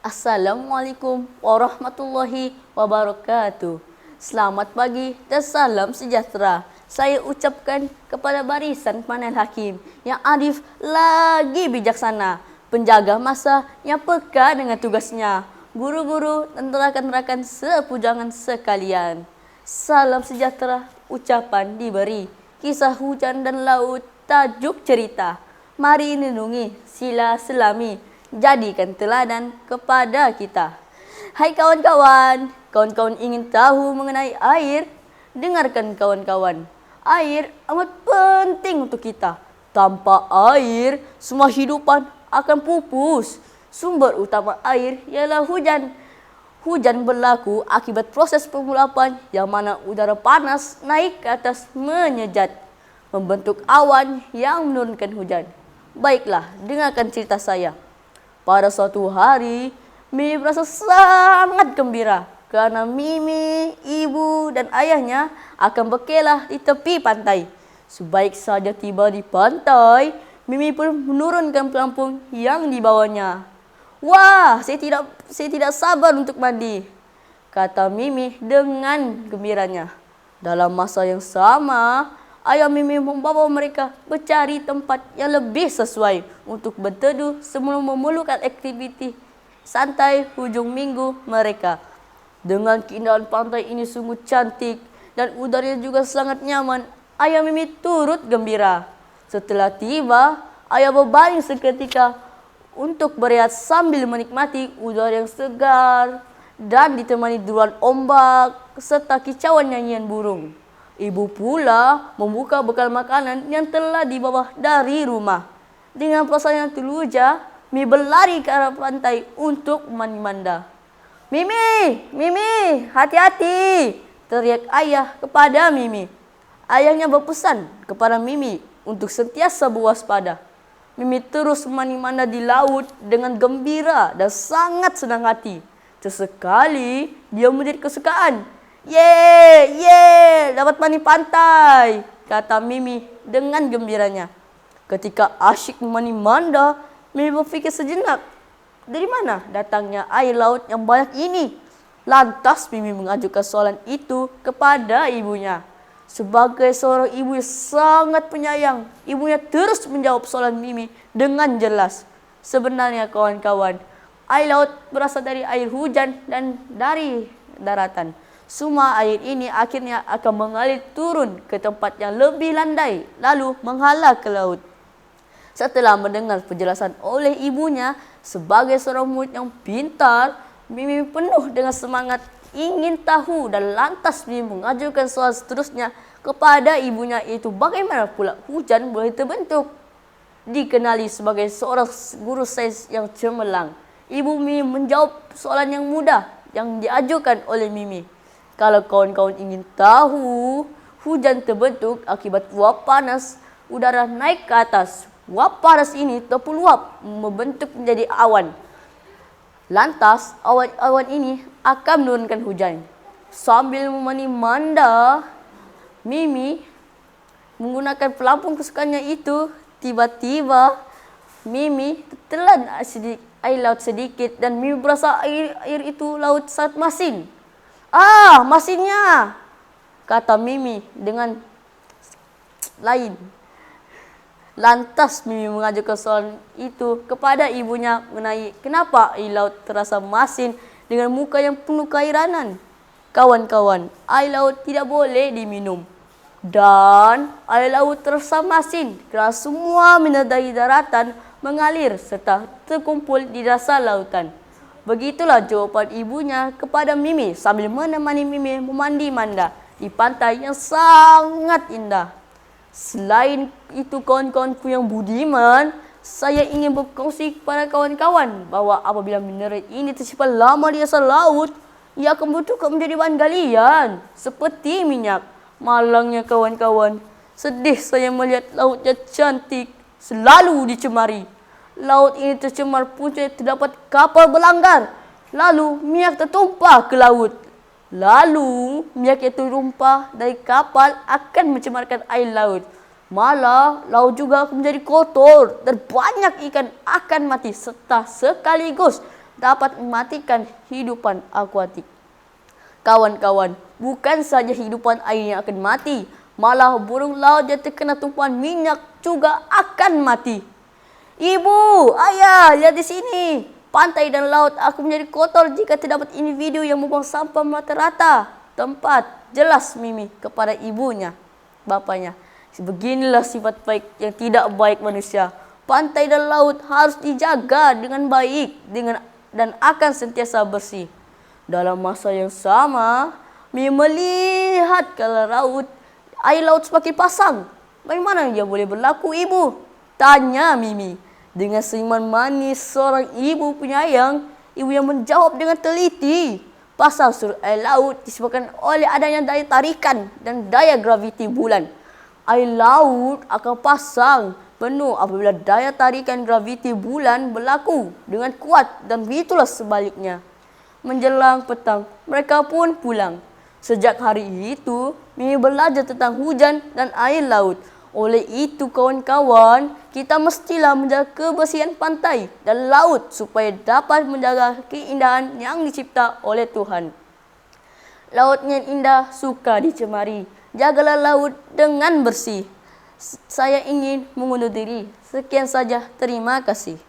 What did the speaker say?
Assalamualaikum warahmatullahi wabarakatuh. Selamat pagi dan salam sejahtera. Saya ucapkan kepada barisan panel hakim yang arif lagi bijaksana, penjaga masa yang peka dengan tugasnya, guru-guru dan rakan-rakan sepujangan sekalian. Salam sejahtera ucapan diberi, kisah hujan dan laut tajuk cerita. Mari lindungi sila selami, jadikan teladan kepada kita. Hai kawan-kawan, kawan-kawan ingin tahu mengenai air? Dengarkan kawan-kawan, air amat penting untuk kita. Tanpa air, semua hidupan akan pupus. Sumber utama air ialah hujan. Hujan berlaku akibat proses pengulapan yang mana udara panas naik ke atas menyejat, membentuk awan yang menurunkan hujan. Baiklah, dengarkan cerita saya. Pada suatu hari, Mimi merasa sangat gembira karena Mimi, ibu dan ayahnya akan berkelah di tepi pantai. Sebaik saja tiba di pantai, Mimi pun menurunkan pelampung yang dibawanya. Wah, saya tidak sabar untuk mandi, kata Mimi dengan gembiranya. Dalam masa yang sama, ayah Mimi membawa mereka mencari tempat yang lebih sesuai untuk berteduh sebelum memulakan aktiviti santai hujung minggu mereka. Dengan keindahan pantai ini sungguh cantik dan udaranya juga sangat nyaman, ayah Mimi turut gembira. Setelah tiba, ayah berbaring seketika untuk berehat sambil menikmati udara yang segar dan ditemani deruan ombak serta kicauan nyanyian burung. Ibu pula membuka bekal makanan yang telah dibawa dari rumah. Dengan perasaan yang terluja, Mimi berlari ke arah pantai untuk mandi-manda. Mimi, hati-hati!" teriak ayah kepada Mimi. Ayahnya berpesan kepada Mimi untuk sentiasa berwaspada. Mimi terus mandi-manda di laut dengan gembira dan sangat senang hati. Sesekali dia menjadi kesukaan. Yeay, dapat mandi pantai, kata Mimi dengan gembiranya. Ketika asyik mandi-manda, Mimi berpikir sejenak. Dari mana datangnya air laut yang banyak ini? Lantas Mimi mengajukan soalan itu kepada ibunya. Sebagai seorang ibu yang sangat penyayang, ibunya terus menjawab soalan Mimi dengan jelas. Sebenarnya kawan-kawan, air laut berasal dari air hujan dan dari daratan. Semua air ini akhirnya akan mengalir turun ke tempat yang lebih landai, lalu menghala ke laut. Setelah mendengar penjelasan oleh ibunya, sebagai seorang murid yang pintar, Mimi penuh dengan semangat ingin tahu dan lantas Mimi mengajukan soal seterusnya kepada ibunya, yaitu bagaimana pula hujan boleh terbentuk. Dikenali sebagai seorang guru sains yang cemerlang, Ibu Mimi menjawab soalan yang mudah yang diajukan oleh Mimi. Kalau kawan-kawan ingin tahu, hujan terbentuk akibat uap panas udara naik ke atas. Uap panas ini terpeluap membentuk menjadi awan. Lantas, awan-awan ini akan menurunkan hujan. Sambil mandi-manda, Mimi menggunakan pelampung kesukaannya itu. Tiba-tiba, Mimi telan air laut sedikit dan Mimi berasa air itu laut sangat masin. "Ah, masinnya!" kata Mimi dengan lain. Lantas Mimi mengajukan soal itu kepada ibunya mengenai kenapa air laut terasa masin dengan muka yang penuh keairanan. Kawan-kawan, air laut tidak boleh diminum. Dan air laut terasa masin kerana semua mineral dari daratan mengalir serta terkumpul di dasar lautan. Begitulah jawapan ibunya kepada Mimi sambil menemani Mimi memandi-manda di pantai yang sangat indah. Selain itu kawan-kawanku yang budiman, saya ingin berkongsi kepada kawan-kawan bahawa apabila mineral ini tersimpan lama di dasar laut, ia akan bertukar menjadi bahan galian seperti minyak. Malangnya kawan-kawan, sedih saya melihat laut yang cantik selalu dicemari. Laut ini tercemar punca terdapat kapal berlanggar. Lalu minyak tertumpah ke laut. Lalu minyak yang tertumpah dari kapal akan mencemarkan air laut. Malah laut juga akan menjadi kotor dan banyak ikan akan mati serta sekaligus dapat mematikan hidupan akuatik. Kawan-kawan, bukan saja hidupan air yang akan mati, malah burung laut yang terkena tumpahan minyak juga akan mati. Ibu, ayah, lihat di sini. Pantai dan laut akan menjadi kotor jika terdapat individu yang membuang sampah merata-rata tempat. Jelas Mimi kepada ibunya, bapaknya. Beginilah sifat baik yang tidak baik manusia. Pantai dan laut harus dijaga dengan baik dan akan sentiasa bersih. Dalam masa yang sama, Mimi melihat kalau air laut semakin pasang. Bagaimana dia boleh berlaku, ibu? Tanya Mimi. Dengan senyuman manis seorang ibu penyayang, ibu yang menjawab dengan teliti. Pasang surut air laut disebabkan oleh adanya daya tarikan dan daya graviti bulan. Air laut akan pasang penuh apabila daya tarikan graviti bulan berlaku dengan kuat dan begitulah sebaliknya. Menjelang petang, mereka pun pulang. Sejak hari itu, Mimi belajar tentang hujan dan air laut. Oleh itu kawan-kawan, kita mestilah menjaga kebersihan pantai dan laut supaya dapat menjaga keindahan yang dicipta oleh Tuhan. Laut yang indah suka dicemari. Jagalah laut dengan bersih. Saya ingin mengundur diri. Sekian saja. Terima kasih.